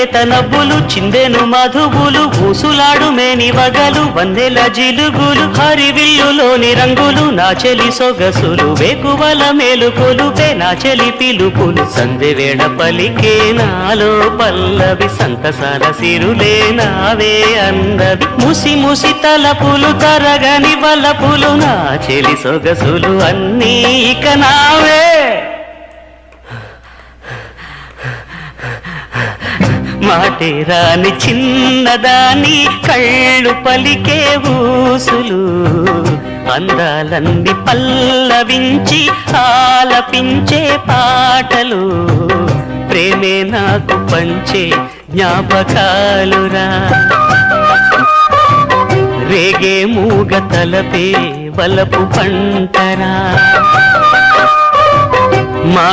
లేత నవ్వులు చిందెను మధువులు ఊసులాడు మేని వగలు వందెల జిలుగులు హరివిల్లులోని రంగులు నా చెలి సొగసులు వేకువల మేలుకొలు నా చెలి పిలుపులు సందెవేళ పలికే నాలో పల్లవి సంతసాల సిరులే నావే అందవి ముసి ముసి తలపులు తరగని వలపులు నా చెలి సొగసులు అన్నీ ఇక నావే మాటే రాని చిన్నదాని కళ్ళు పలికే ఊసులు అందాలన్నీ పల్లవించి ఆలపించే పాటలు ప్రేమే నాకు పంచే జ్ఞాపకాలురా రేగే మూగ తలపే వలపు పంటరా మా